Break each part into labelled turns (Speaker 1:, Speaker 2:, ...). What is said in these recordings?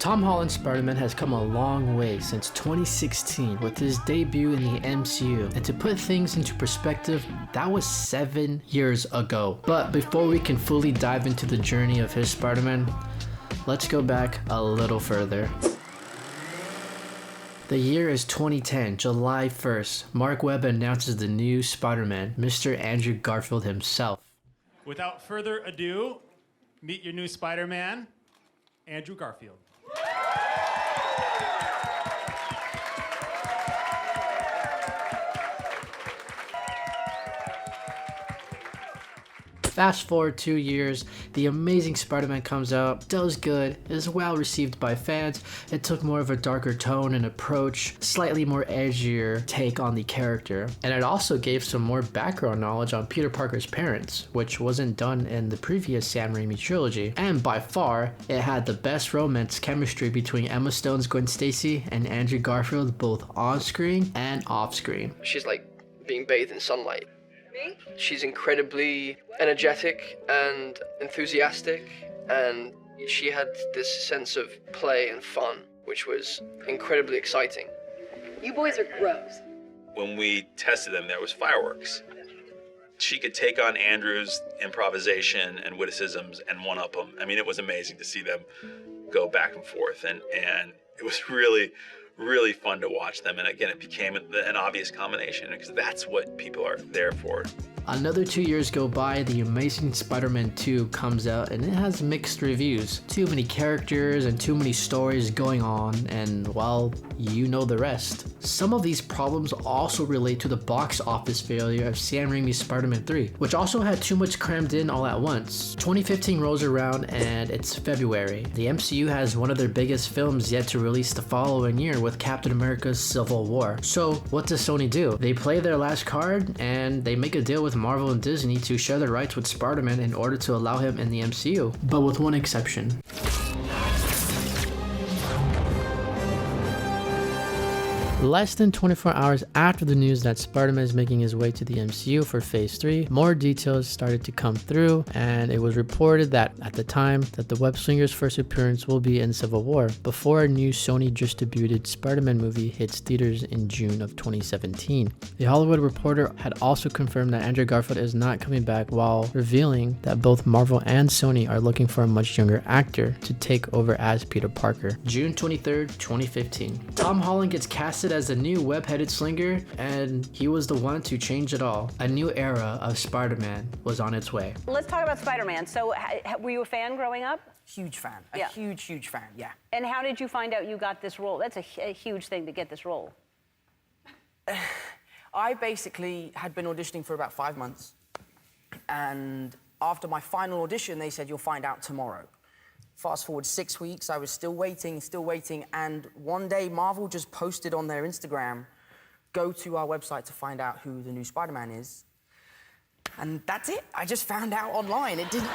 Speaker 1: Tom Holland's Spider-Man has come a long way since 2016 with his debut in the MCU, and to put things into perspective, that was 7 years ago. But before we can fully dive into the journey of his Spider-Man, let's go back a little further. The year is 2010, July 1st. Mark Webb announces the new Spider-Man, Mr. Andrew Garfield himself.
Speaker 2: Without further ado, meet your new Spider-Man, Andrew Garfield.
Speaker 1: Fast forward 2 years, The Amazing Spider-Man comes out, does good, is well received by fans. It took more of a darker tone and approach, slightly more edgier take on the character. And it also gave some more background knowledge on Peter Parker's parents, which wasn't done in the previous Sam Raimi trilogy. And by far, it had the best romance chemistry between Emma Stone's Gwen Stacy and Andrew Garfield, both on screen and off screen.
Speaker 3: She's like being bathed in sunlight. She's incredibly energetic and enthusiastic, and she had this sense of play and fun, which was incredibly exciting.
Speaker 4: You boys are gross.
Speaker 5: When we tested them, there was fireworks. She could take on Andrew's improvisation and witticisms and one-up them. I mean, it was amazing to see them go back and forth, and it was really fun to watch them. And again, it became an obvious combination because that's what people are there for.
Speaker 1: Another 2 years go by, The Amazing Spider-Man 2 comes out, and it has mixed reviews. Too many characters and too many stories going on, and well, you know the rest. Some of these problems also relate to the box office failure of Sam Raimi's Spider-Man 3, which also had too much crammed in all at once. 2015 rolls around and it's February. The MCU has one of their biggest films yet to release the following year with Captain America's Civil War. So what does Sony do? They play their last card and they make a deal with Marvel and Disney to share the rights with Spider-Man in order to allow him in the MCU, but with one exception. Less than 24 hours after the news that Spider-Man is making his way to the MCU for Phase 3, more details started to come through, and it was reported that at the time that the web-slinger's first appearance will be in Civil War, before a new Sony distributed Spider-Man movie hits theaters in June of 2017. The Hollywood Reporter had also confirmed that Andrew Garfield is not coming back, while revealing that both Marvel and Sony are looking for a much younger actor to take over as Peter Parker. June 23rd, 2015. Tom Holland gets casted as the new web-headed slinger, and he was the one to change it all. A new era of Spider-Man was on its way.
Speaker 4: Let's talk about Spider-Man. So, were you a fan growing up?
Speaker 6: Huge fan.
Speaker 4: Yeah.
Speaker 6: Huge fan, yeah.
Speaker 4: And how did you find out you got this role? That's a huge thing to get this role.
Speaker 6: I basically had been auditioning for about 5 months, and after my final audition, they said, you'll find out tomorrow. Fast forward 6 weeks, I was still waiting, and one day Marvel just posted on their Instagram, go to our website to find out who the new Spider-Man is. And that's it. I just found out online. They didn't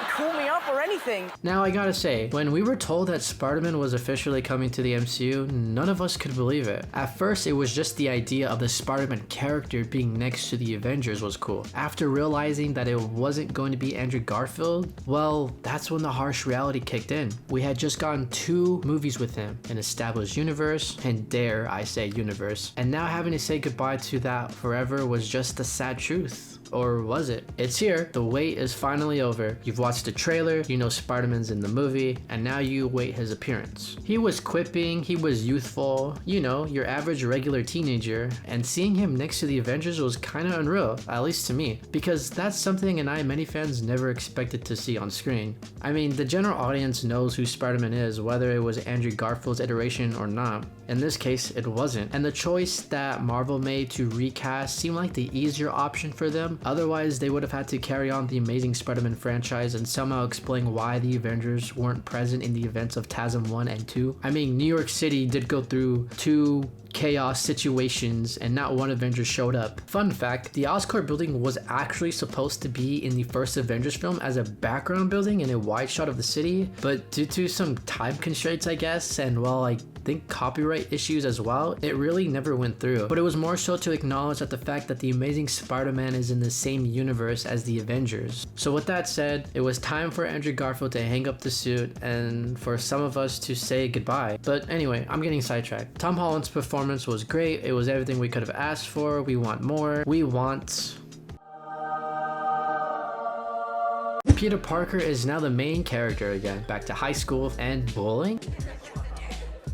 Speaker 6: call me up or anything.
Speaker 1: Now I gotta say, when we were told that Spider-Man was officially coming to the MCU, none of us could believe it. At first, it was just the idea of the Spider-Man character being next to the Avengers was cool. After realizing that it wasn't going to be Andrew Garfield, well, that's when the harsh reality kicked in. We had just gotten 2 movies with him, an established universe, and dare I say universe, and now having to say goodbye to that forever was just the sad truth. Or was it? It's here. The wait is finally over. You've watched the trailer, you know Spider-Man's in the movie, and now you wait his appearance. He was quipping, he was youthful, you know, your average regular teenager, and seeing him next to the Avengers was kinda unreal, at least to me, because that's something many fans never expected to see on screen. I mean, the general audience knows who Spider-Man is, whether it was Andrew Garfield's iteration or not. In this case, it wasn't. And the choice that Marvel made to recast seemed like the easier option for them. Otherwise, they would have had to carry on the Amazing Spider-Man franchise and somehow explain why the Avengers weren't present in the events of TASM 1 and 2. I mean, New York City did go through 2 chaos situations and not one Avenger showed up. Fun fact, the Oscorp building was actually supposed to be in the first Avengers film as a background building in a wide shot of the city, but due to some time constraints, I guess, and well, like think copyright issues as well, it really never went through. But it was more so to acknowledge that the fact that the Amazing Spider-Man is in the same universe as the Avengers. So with that said, it was time for Andrew Garfield to hang up the suit and for some of us to say goodbye. But anyway, I'm getting sidetracked. Tom Holland's performance was great. It was everything we could have asked for. We want more. We want... Peter Parker is now the main character again, back to high school and bowling?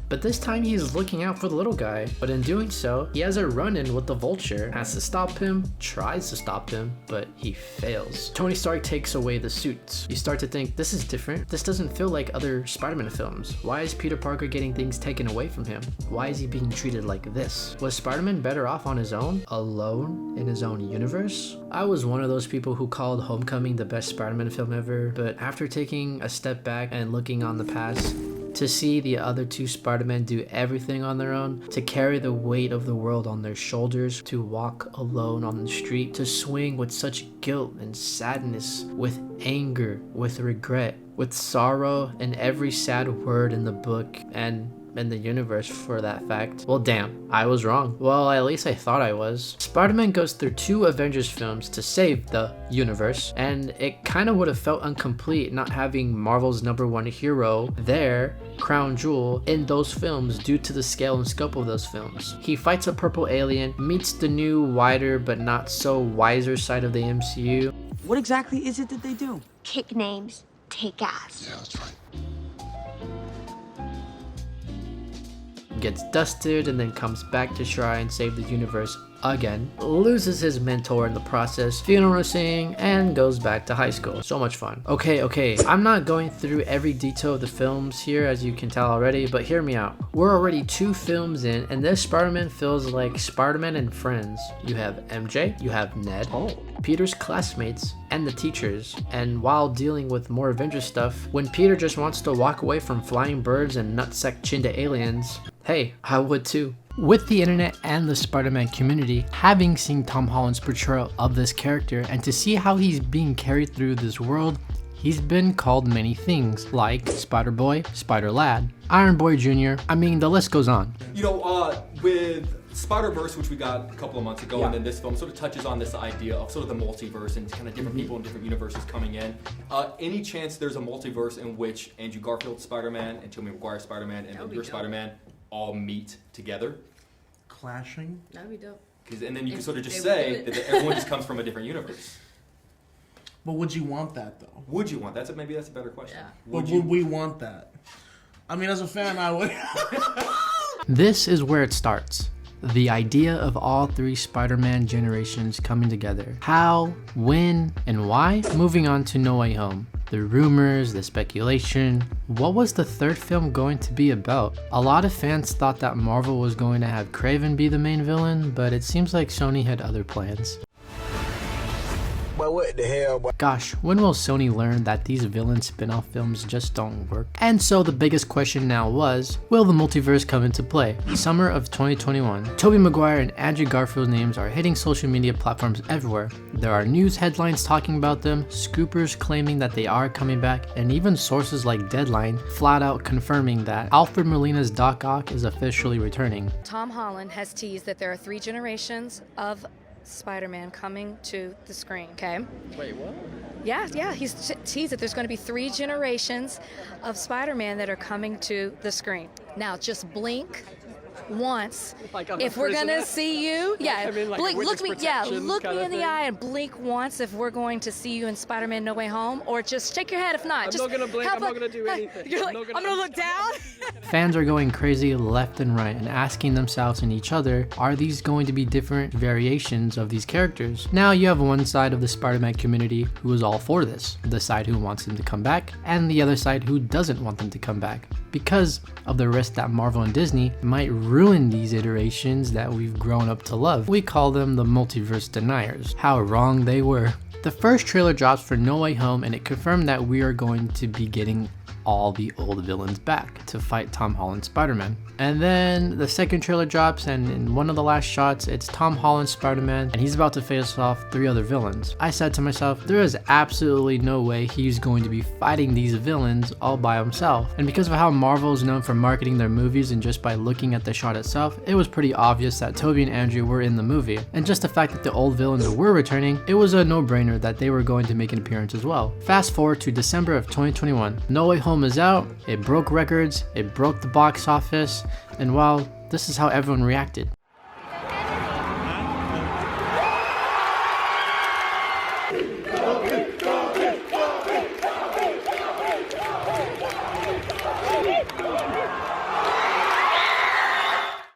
Speaker 1: But this time he's looking out for the little guy, but in doing so, he has a run-in with the Vulture, has to stop him, tries to stop him, but he fails. Tony Stark takes away the suits. You start to think, this is different. This doesn't feel like other Spider-Man films. Why is Peter Parker getting things taken away from him? Why is he being treated like this? Was Spider-Man better off on his own? Alone in his own universe? I was one of those people who called Homecoming the best Spider-Man film ever, but after taking a step back and looking on the past, to see the other two Spider-Men do everything on their own, to carry the weight of the world on their shoulders, to walk alone on the street, to swing with such guilt and sadness, with anger, with regret, with sorrow, and every sad word in the book and in the universe for that fact. Well, damn, I was wrong. Well, at least I thought I was. Spider-Man goes through 2 Avengers films to save the universe, and it kind of would have felt incomplete not having Marvel's #1 hero, their crown jewel, in those films due to the scale and scope of those films. He fights a purple alien, meets the new, wider, but not so wiser side of the MCU.
Speaker 7: What exactly is it that they do?
Speaker 8: Kick names, take ass.
Speaker 9: Yeah, that's right.
Speaker 1: Gets dusted and then comes back to try and save the universe again, loses his mentor in the process, funeral scene, and goes back to high school. So much fun. Okay, I'm not going through every detail of the films here, as you can tell already, but hear me out. We're already 2 films in, and this Spider-Man feels like Spider-Man and Friends. You have MJ, you have Ned, Peter's classmates, and the teachers. And while dealing with more Avengers stuff, when Peter just wants to walk away from flying birds and nutsack chinda aliens, hey, I would too. With the internet and the Spider-Man community having seen Tom Holland's portrayal of this character and to see how he's being carried through this world, he's been called many things like Spider-Boy, Spider-Lad, Iron Boy Jr., I mean the list goes on.
Speaker 10: You know, with Spider-Verse, which we got a couple of months ago, and then this film sort of touches on this idea of sort of the multiverse and kind of different people in different universes coming in. Any chance there's a multiverse in which Andrew Garfield's Spider-Man and Tobey Maguire's Spider-Man and then your Spider-Man all meet together?
Speaker 11: Clashing?
Speaker 12: That'd be dope.
Speaker 10: And then you can sort of just say that everyone just comes from a different universe.
Speaker 11: But would you want that though?
Speaker 10: Would you want that? Maybe that's a better question.
Speaker 12: Yeah.
Speaker 11: Would we want that? I mean, as a fan, I would.
Speaker 1: This is where it starts. The idea of all 3 Spider-Man generations coming together. How, when, and why? Moving on to No Way Home. The rumors, the speculation. What was the 3rd film going to be about? A lot of fans thought that Marvel was going to have Kraven be the main villain, but it seems like Sony had other plans.
Speaker 9: But what the hell, boy?
Speaker 1: Gosh, when will Sony learn that these villain spin-off films just don't work? And so the biggest question now was, will the multiverse come into play? Summer of 2021. Tobey Maguire and Andrew Garfield's names are hitting social media platforms everywhere. There are news headlines talking about them, scoopers claiming that they are coming back, and even sources like Deadline flat out confirming that Alfred Molina's Doc Ock is officially returning.
Speaker 13: Tom Holland has teased that there are 3 generations of Spider-Man coming to the screen, okay?
Speaker 3: Wait, what?
Speaker 13: Yeah, he's teased that there's going to be 3 generations of Spider-Man that are coming to the screen. Now, just blink once if we're going to see you. Yeah,
Speaker 3: I mean, like
Speaker 13: blink, look me in the
Speaker 3: eye.
Speaker 13: eye and blink once if we're going to see you in Spider-Man No Way Home, or just shake your head if not.
Speaker 3: I'm not going to blink, I'm not going to do anything.
Speaker 13: You're like, I'm going to look down?
Speaker 1: Fans are going crazy left and right and asking themselves and each other, are these going to be different variations of these characters? Now you have one side of the Spider-Man community who is all for this, the side who wants them to come back, and the other side who doesn't want them to come back, because of the risk that Marvel and Disney might ruin these iterations that we've grown up to love. We call them the multiverse deniers. How wrong they were. The first trailer drops for No Way Home, and it confirmed that we are going to be getting all the old villains back to fight Tom Holland's Spider-Man. And then the second trailer drops, and in one of the last shots, it's Tom Holland's Spider-Man, and he's about to face off 3 other villains. I said to myself, there is absolutely no way he's going to be fighting these villains all by himself. And because of how Marvel is known for marketing their movies, and just by looking at the shot itself, it was pretty obvious that Tobey and Andrew were in the movie. And just the fact that the old villains were returning, it was a no-brainer that they were going to make an appearance as well. Fast forward to December of 2021. No Way Home is out, it broke records, it broke the box office, and well, this is how everyone reacted.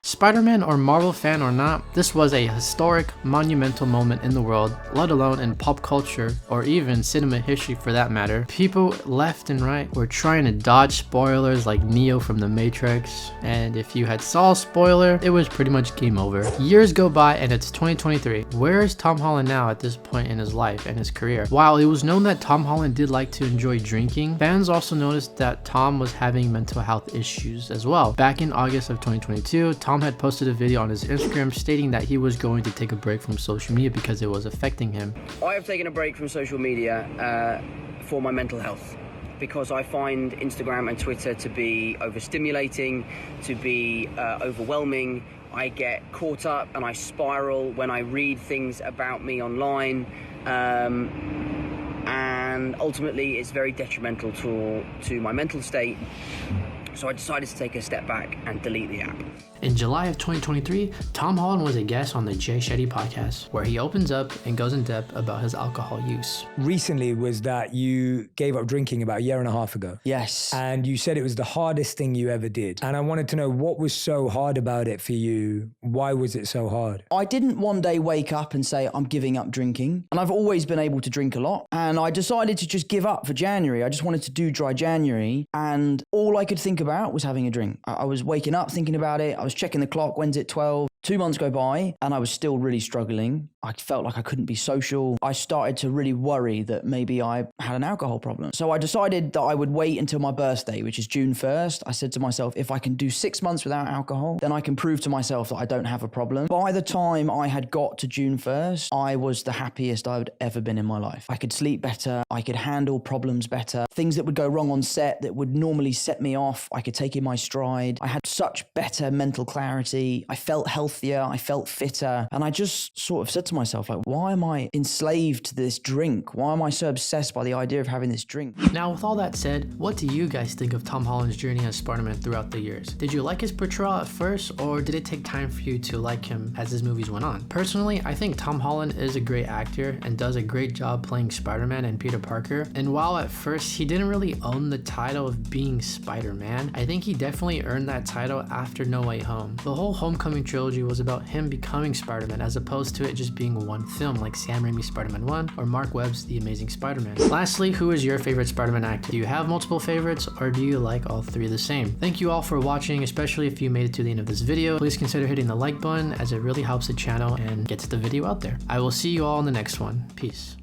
Speaker 1: Spider-Man or Marvel fan or not, this was a historic, monumental moment in the world, let alone in pop culture or even cinema history for that matter. People left and right were trying to dodge spoilers like Neo from The Matrix, and if you had saw a spoiler, it was pretty much game over. Years go by and it's 2023. Where is Tom Holland now at this point in his life and his career? While it was known that Tom Holland did like to enjoy drinking, fans also noticed that Tom was having mental health issues as well. Back in August of 2022, Tom had posted a video on his Instagram stating that he was going to take a break from social media because it was affecting him.
Speaker 6: I have taken a break from social media for my mental health because I find Instagram and Twitter to be overstimulating, to be overwhelming. I get caught up and I spiral when I read things about me online. And ultimately it's very detrimental to my mental state. So I decided to take a step back and delete the app.
Speaker 1: In July of 2023, Tom Holland was a guest on the Jay Shetty podcast, where he opens up and goes in depth about his alcohol use.
Speaker 12: Recently was that you gave up drinking about 1.5 years ago.
Speaker 6: Yes.
Speaker 12: And you said it was the hardest thing you ever did. And I wanted to know what was so hard about it for you? Why was it so hard?
Speaker 6: I didn't one day wake up and say, I'm giving up drinking. And I've always been able to drink a lot. And I decided to just give up for January. I just wanted to do dry January. And all I could think about was having a drink. I was waking up thinking about it. I was checking the clock. When's it 12? 2 months go by and I was still really struggling. I felt like I couldn't be social. I started to really worry that maybe I had an alcohol problem. So I decided that I would wait until my birthday, which is June 1st. I said to myself, if I can do 6 months without alcohol, then I can prove to myself that I don't have a problem. By the time I had got to June 1st, I was the happiest I would ever been in my life. I could sleep better. I could handle problems better. Things that would go wrong on set that would normally set me off, I could take in my stride. I had such better mental clarity. I felt healthier. I felt fitter. And I just sort of said to myself, like, why am I enslaved to this drink? Why am I so obsessed by the idea of having this drink?
Speaker 1: Now, with all that said, what do you guys think of Tom Holland's journey as Spider-Man throughout the years? Did you like his portrayal at first, or did it take time for you to like him as his movies went on? Personally, I think Tom Holland is a great actor and does a great job playing Spider-Man and Peter Parker. And while at first he didn't really own the title of being Spider-Man, I think he definitely earned that title after No Way Home. The whole Homecoming trilogy was about him becoming Spider-Man as opposed to it just being one film like Sam Raimi's Spider-Man 1 or Mark Webb's The Amazing Spider-Man. Lastly, who is your favorite Spider-Man actor? Do you have multiple favorites or do you like all three the same? Thank you all for watching, especially if you made it to the end of this video. Please consider hitting the like button as it really helps the channel and gets the video out there. I will see you all in the next one. Peace.